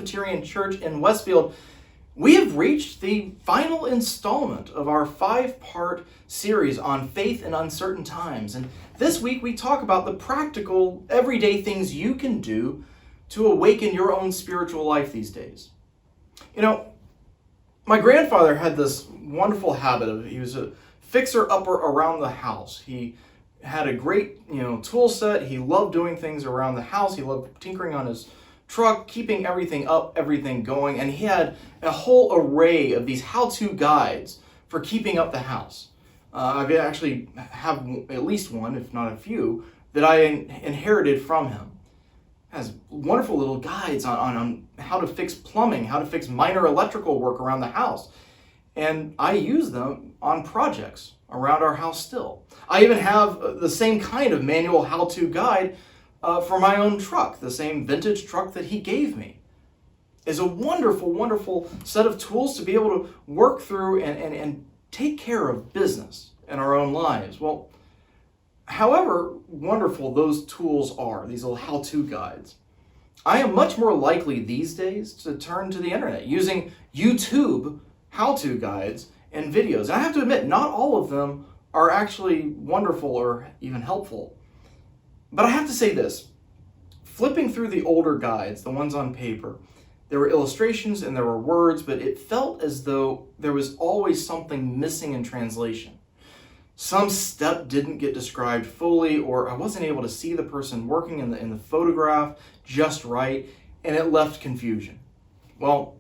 Presbyterian Church in Westfield, we have reached the final installment of our 5-part series on faith in uncertain times. And this week we talk about the practical, everyday things you can do to awaken your own spiritual life these days. You know, my grandfather had this wonderful habit of, he was a fixer-upper around the house. He had a great, tool set. He loved doing things around the house. He loved tinkering on his truck, keeping everything up, everything going, and he had a whole array of these how-to guides for keeping up the house. I actually have at least one, if not a few, that I inherited from him. It has wonderful little guides on how to fix plumbing, how to fix minor electrical work around the house. And I use them on projects around our house still. I even have the same kind of manual how-to guide for my own truck, the same vintage truck that he gave me. Is a wonderful, wonderful set of tools to be able to work through and take care of business in our own lives. Well, however wonderful those tools are, these little how-to guides, I am much more likely these days to turn to the internet using YouTube how-to guides and videos. And I have to admit, not all of them are actually wonderful or even helpful. But I have to say this, flipping through the older guides, the ones on paper, there were illustrations and there were words, but it felt as though there was always something missing in translation. Some step didn't get described fully, or I wasn't able to see the person working in the photograph just right, and it left confusion. Well,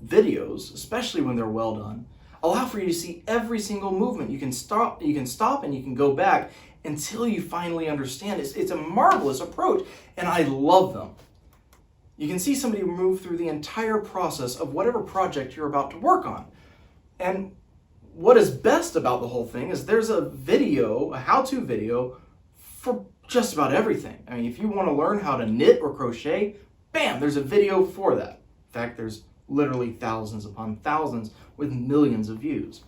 videos, especially when they're well done, allow for you to see every single movement. You can stop and you can go back until you finally understand. It's a marvelous approach, and I love them. You can see somebody move through the entire process of whatever project you're about to work on. And what is best about the whole thing is there's a video, a how-to video for just about everything. I mean, if you want to learn how to knit or crochet, bam, there's a video for that. In fact, there's literally thousands upon thousands with millions of views.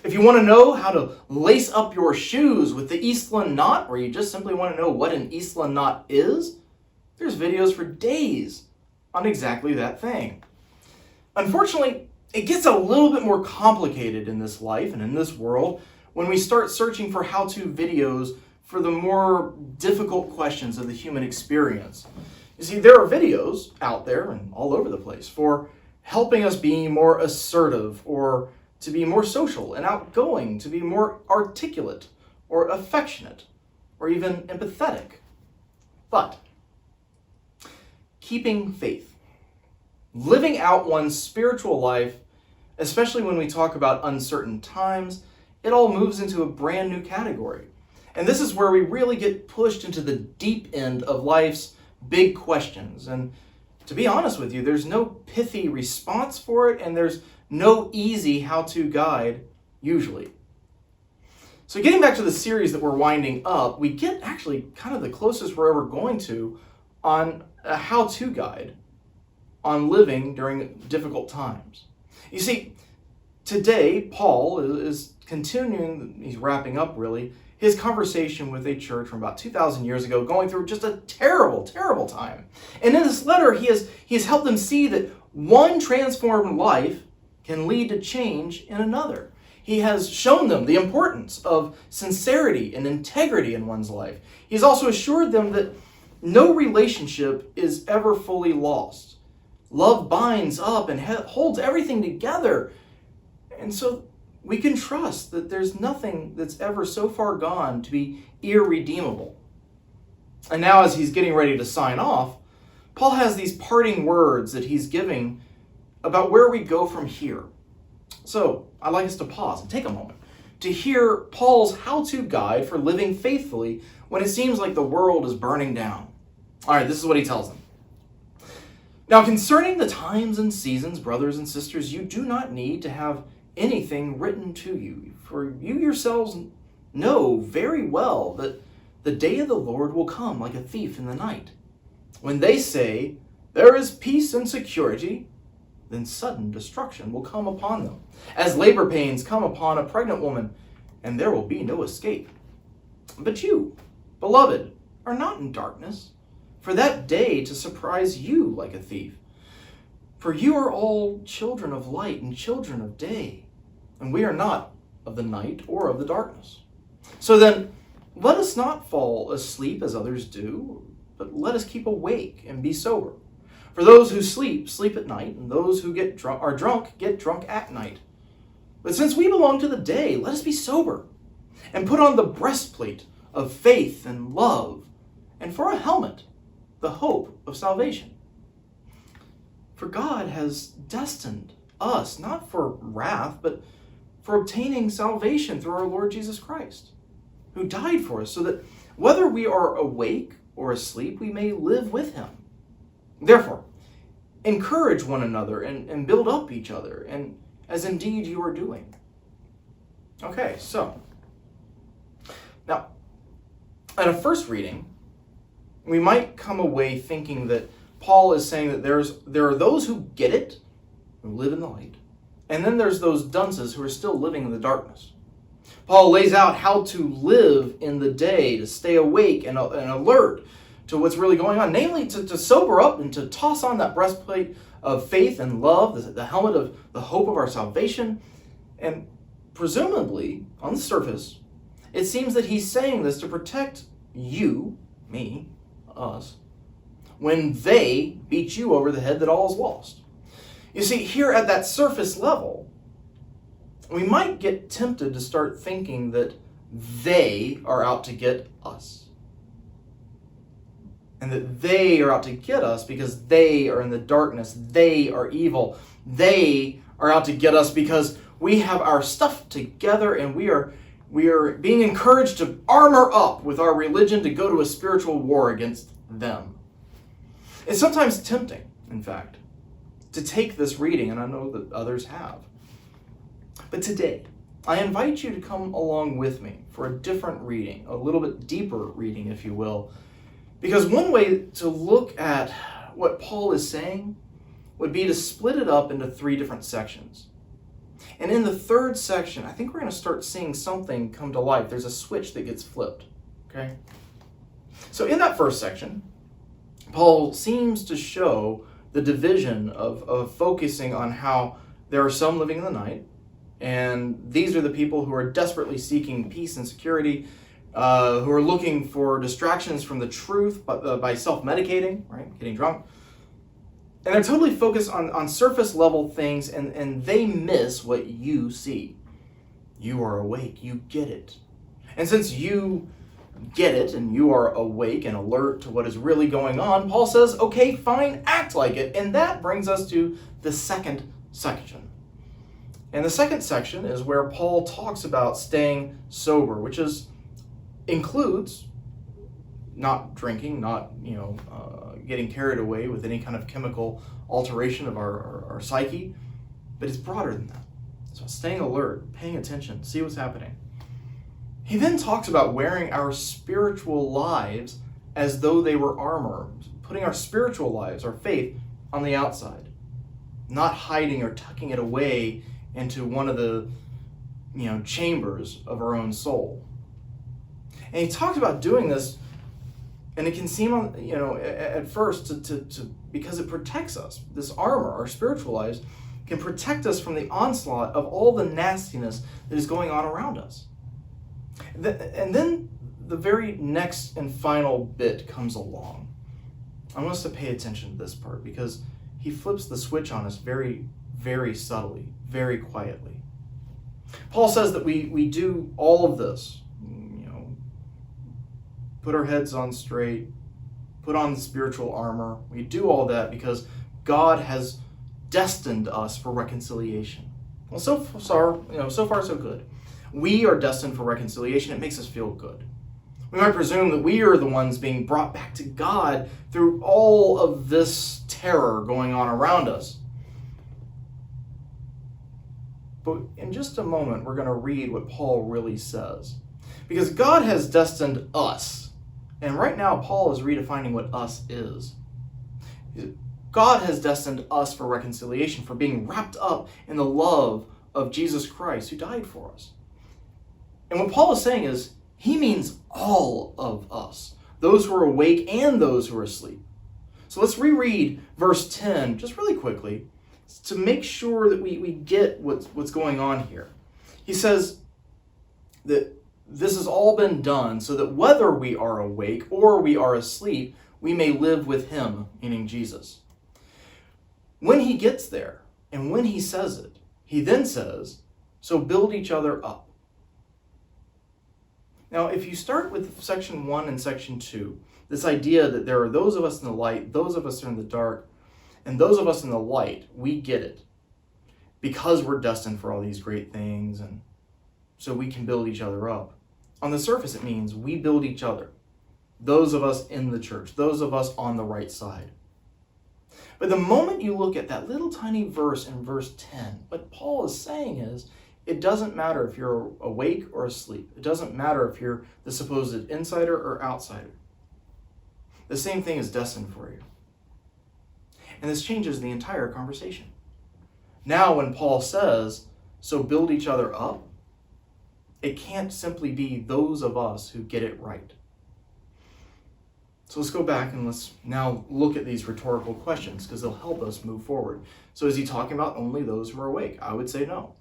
If you want to know how to lace up your shoes with the Eastland knot, or you just simply want to know what an Eastland knot is, there's videos for days on exactly that thing. Unfortunately, it gets a little bit more complicated in this life and in this world when we start searching for how-to videos for the more difficult questions of the human experience. You see, there are videos out there and all over the place for helping us be more assertive, or to be more social and outgoing, to be more articulate or affectionate or even empathetic. But keeping faith, living out one's spiritual life, especially when we talk about uncertain times, it all moves into a brand new category. And this is where we really get pushed into the deep end of life's big questions. And to be honest with you, there's no pithy response for it, and there's no easy how-to guide, usually. So getting back to the series that we're winding up, we get actually kind of the closest we're ever going to on a how-to guide on living during difficult times. You see, today, Paul is continuing, he's wrapping up really, his conversation with a church from about 2,000 years ago, going through just a terrible, terrible time. And in this letter, he has helped them see that one transformed life can lead to change in another. He has shown them the importance of sincerity and integrity in one's life. He's also assured them that no relationship is ever fully lost. Love binds up and holds everything together. And so we can trust that there's nothing that's ever so far gone to be irredeemable. And now as he's getting ready to sign off, Paul has these parting words that he's giving about where we go from here. So I'd like us to pause and take a moment to hear Paul's how-to guide for living faithfully when it seems like the world is burning down. All right, this is what he tells them. Now, concerning the times and seasons, brothers and sisters, you do not need to have anything written to you, for you yourselves know very well that the day of the Lord will come like a thief in the night. When they say, there is peace and security, then sudden destruction will come upon them, as labor pains come upon a pregnant woman, and there will be no escape. But you, beloved, are not in darkness, for that day to surprise you like a thief. For you are all children of light and children of day, and we are not of the night or of the darkness. So then, let us not fall asleep as others do, but let us keep awake and be sober. For those who sleep, sleep at night, and those who are drunk, get drunk at night. But since we belong to the day, let us be sober, and put on the breastplate of faith and love, and for a helmet, the hope of salvation. For God has destined us, not for wrath, but for obtaining salvation through our Lord Jesus Christ, who died for us, so that whether we are awake or asleep, we may live with him. Therefore, encourage one another and build up each other, and as indeed you are doing. Okay, so, now, at a first reading, we might come away thinking that Paul is saying that there are those who get it, who live in the light, and then there's those dunces who are still living in the darkness. Paul lays out how to live in the day, to stay awake and alert to what's really going on, namely to sober up and to toss on that breastplate of faith and love, the helmet of the hope of our salvation. And presumably, on the surface, it seems that he's saying this to protect you, me, us, when they beat you over the head that all is lost. You see, here at that surface level, we might get tempted to start thinking that they are out to get us. And that they are out to get us because they are in the darkness. They are evil. They are out to get us because we have our stuff together and we are being encouraged to armor up with our religion to go to a spiritual war against them. It's sometimes tempting, in fact, to take this reading, and I know that others have. But today, I invite you to come along with me for a different reading, a little bit deeper reading, if you will, because one way to look at what Paul is saying would be to split it up into 3 different sections. And in the third section, I think we're going to start seeing something come to life. There's a switch that gets flipped, okay? So in that first section, Paul seems to show the division of focusing on how there are some living in the night, and these are the people who are desperately seeking peace and security, who are looking for distractions from the truth by self-medicating, right, getting drunk. And they're totally focused on surface level things, and they miss what you see. You are awake, you get it. And since you get it and you are awake and alert to what is really going on, Paul says, okay, fine, act like it. And that brings us to the second section. And the second section is where Paul talks about staying sober, which includes not drinking, not getting carried away with any kind of chemical alteration of our psyche, but it's broader than that. So staying alert, paying attention, see what's happening. He then talks about wearing our spiritual lives as though they were armor, putting our spiritual lives, our faith, on the outside, not hiding or tucking it away into one of the chambers of our own soul. And he talks about doing this, and it can seem at first to because it protects us. This armor, our spiritual lives, can protect us from the onslaught of all the nastiness that is going on around us. And then the very next and final bit comes along. I want us to pay attention to this part because he flips the switch on us very, very subtly, very quietly. Paul says that we do all of this, put our heads on straight, put on the spiritual armor. We do all that because God has destined us for reconciliation. Well, so far so good. We are destined for reconciliation. It makes us feel good. We might presume that we are the ones being brought back to God through all of this terror going on around us. But in just a moment, we're going to read what Paul really says. Because God has destined us. And right now, Paul is redefining what us is. God has destined us for reconciliation, for being wrapped up in the love of Jesus Christ, who died for us. And what Paul is saying is, he means all of us, those who are awake and those who are asleep. So let's reread verse 10 just really quickly, to make sure that we get what's going on here. He says that this has all been done so that whether we are awake or we are asleep, we may live with him, meaning Jesus. When he gets there, and when he says it, he then says, so build each other up. Now, if you start with section 1 and section 2, this idea that there are those of us in the light, those of us are in the dark, and those of us in the light, we get it. Because we're destined for all these great things, and so we can build each other up. On the surface, it means we build each other. Those of us in the church, those of us on the right side. But the moment you look at that little tiny verse in verse 10, what Paul is saying is, it doesn't matter if you're awake or asleep. It doesn't matter if you're the supposed insider or outsider. The same thing is destined for you. And this changes the entire conversation. Now when Paul says, so build each other up, it can't simply be those of us who get it right. So let's go back and let's now look at these rhetorical questions because they'll help us move forward. So is he talking about only those who are awake? I would say no.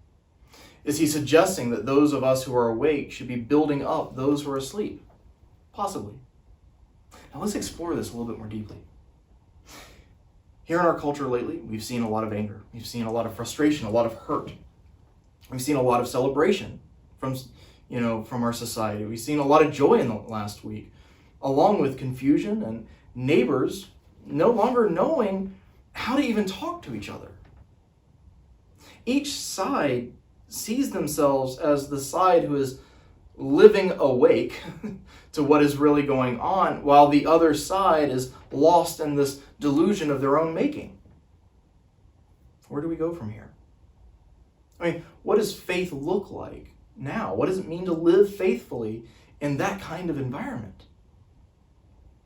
Is he suggesting that those of us who are awake should be building up those who are asleep? Possibly. Now let's explore this a little bit more deeply. Here in our culture lately, we've seen a lot of anger. We've seen a lot of frustration, a lot of hurt. We've seen a lot of celebration from our society. We've seen a lot of joy in the last week, along with confusion and neighbors no longer knowing how to even talk to each other. Each side sees themselves as the side who is living awake to what is really going on, while the other side is lost in this delusion of their own making. Where do we go from here? I mean, what does faith look like now? What does it mean to live faithfully in that kind of environment?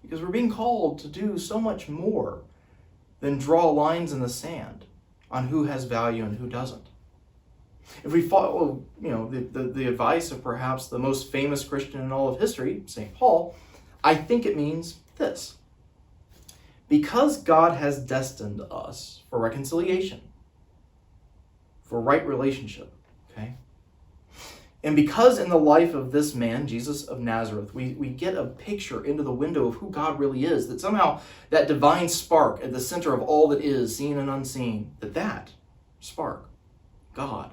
Because we're being called to do so much more than draw lines in the sand on who has value and who doesn't. If we follow, the advice of perhaps the most famous Christian in all of history, St. Paul, I think it means this. Because God has destined us for reconciliation, for right relationship, okay? And because in the life of this man, Jesus of Nazareth, we get a picture into the window of who God really is, that somehow that divine spark at the center of all that is, seen and unseen, that spark, God,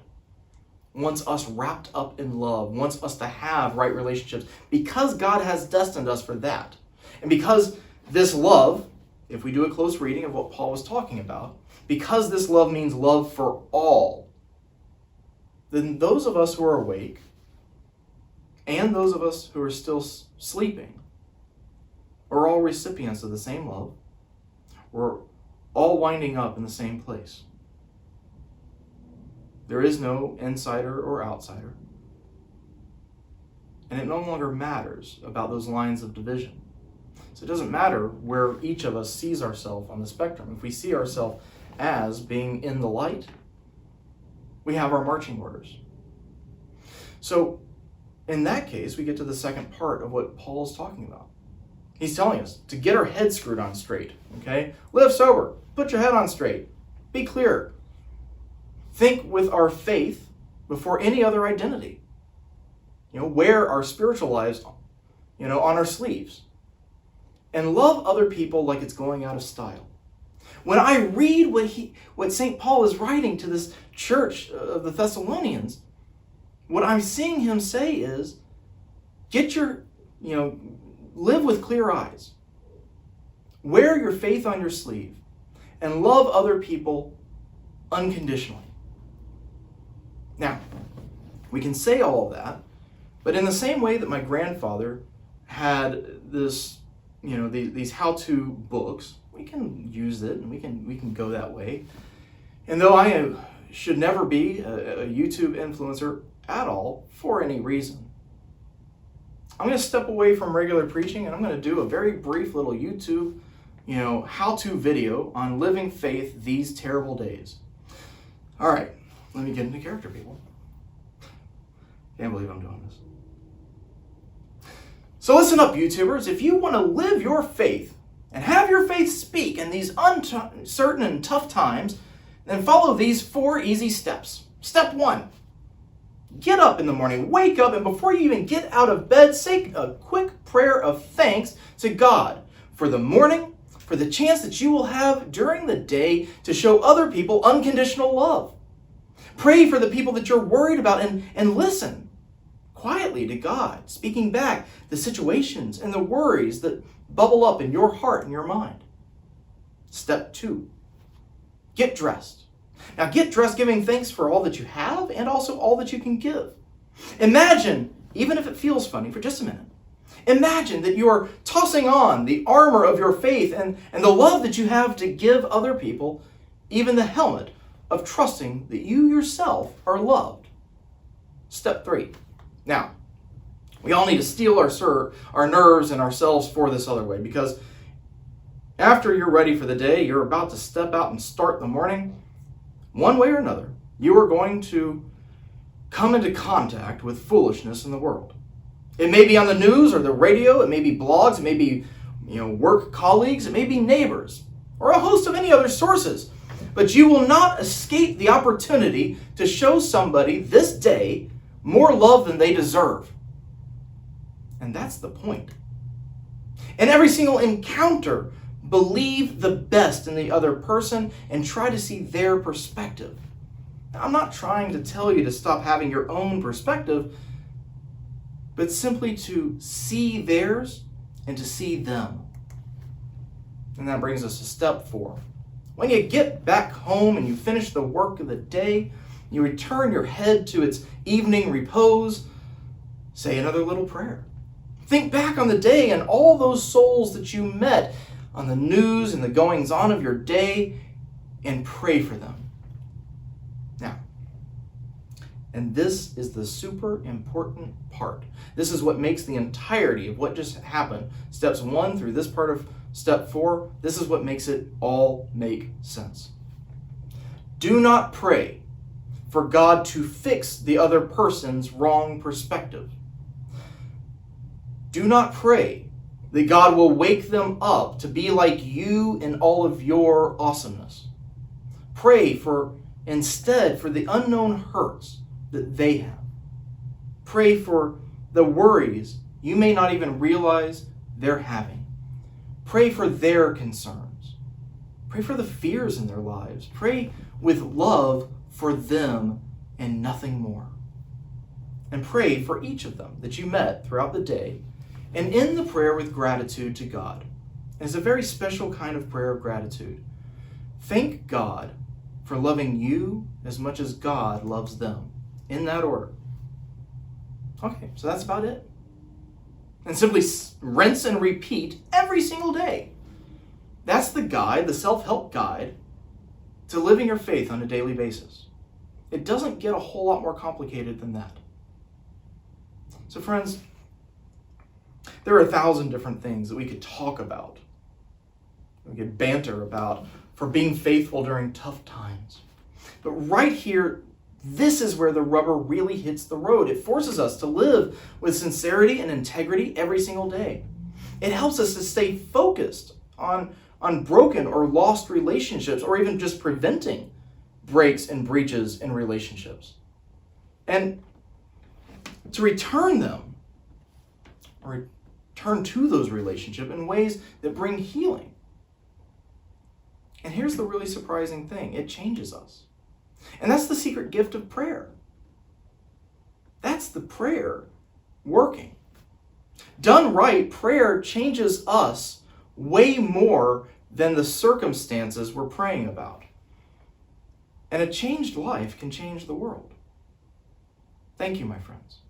wants us wrapped up in love, wants us to have right relationships, because God has destined us for that. And because this love, if we do a close reading of what Paul was talking about, because this love means love for all, then those of us who are awake and those of us who are still sleeping are all recipients of the same love. We're all winding up in the same place. There is no insider or outsider. And it no longer matters about those lines of division. So it doesn't matter where each of us sees ourselves on the spectrum. If we see ourselves as being in the light, we have our marching orders. So in that case, we get to the second part of what Paul is talking about. He's telling us to get our head screwed on straight, okay? Live sober. Put your head on straight. Be clear. Think with our faith before any other identity. Wear our spiritual lives, on our sleeves. And love other people like it's going out of style. When I read what St. Paul is writing to this church of the Thessalonians, what I'm seeing him say is, live with clear eyes. Wear your faith on your sleeve and love other people unconditionally. Now, we can say all of that, but in the same way that my grandfather had this, these how-to books, we can use it and we can go that way. And though I should never be a YouTube influencer at all for any reason, I'm going to step away from regular preaching and I'm going to do a very brief little YouTube, how-to video on living faith these terrible days. All right, let me get into character, people. Can't believe I'm doing this. So listen up, YouTubers. If you want to live your faith and have your faith speak in these uncertain and tough times, And follow these 4 easy steps. Step 1. Get up in the morning, wake up, and before you even get out of bed, say a quick prayer of thanks to God for the morning, for the chance that you will have during the day to show other people unconditional love. Pray for the people that you're worried about and listen quietly to God, speaking back the situations and the worries that bubble up in your heart and your mind. Step 2. Get dressed. Now get dressed giving thanks for all that you have and also all that you can give. Imagine, even if it feels funny for just a minute, imagine that you are tossing on the armor of your faith and the love that you have to give other people, even the helmet of trusting that you yourself are loved. Step 3. Now, we all need to steel our nerves and ourselves for this other way, because after you're ready for the day, you're about to step out and start the morning, one way or another, you are going to come into contact with foolishness in the world. It may be on the news or the radio, it may be blogs, it may be work colleagues, it may be neighbors, or a host of any other sources. But you will not escape the opportunity to show somebody this day more love than they deserve. And that's the point. In every single encounter, believe the best in the other person and try to see their perspective. Now, I'm not trying to tell you to stop having your own perspective, but simply to see theirs and to see them. And that brings us to step 4. When you get back home and you finish the work of the day, you return your head to its evening repose, say another little prayer. Think back on the day and all those souls that you met on the news and the goings-on of your day, and pray for them. Now, and this is the super important part. This is what makes the entirety of what just happened, steps 1 through this part of step 4, this is what makes it all make sense. Do not pray for God to fix the other person's wrong perspective. Do not pray that God will wake them up to be like you in all of your awesomeness. Pray instead for the unknown hurts that they have. Pray for the worries you may not even realize they're having. Pray for their concerns. Pray for the fears in their lives. Pray with love for them and nothing more. And pray for each of them that you met throughout the day, and end the prayer with gratitude to God. It's a very special kind of prayer of gratitude. Thank God for loving you as much as God loves them. In that order. Okay, so that's about it. And simply rinse and repeat every single day. That's the guide, the self-help guide, to living your faith on a daily basis. It doesn't get a whole lot more complicated than that. So friends, there are 1,000 different things that we could talk about. We could banter about for being faithful during tough times. But right here, this is where the rubber really hits the road. It forces us to live with sincerity and integrity every single day. It helps us to stay focused on broken or lost relationships, or even just preventing breaks and breaches in relationships. And to return them, or turn to those relationships in ways that bring healing. And here's the really surprising thing. It changes us. And that's the secret gift of prayer. That's the prayer working. Done right, prayer changes us way more than the circumstances we're praying about. And a changed life can change the world. Thank you, my friends.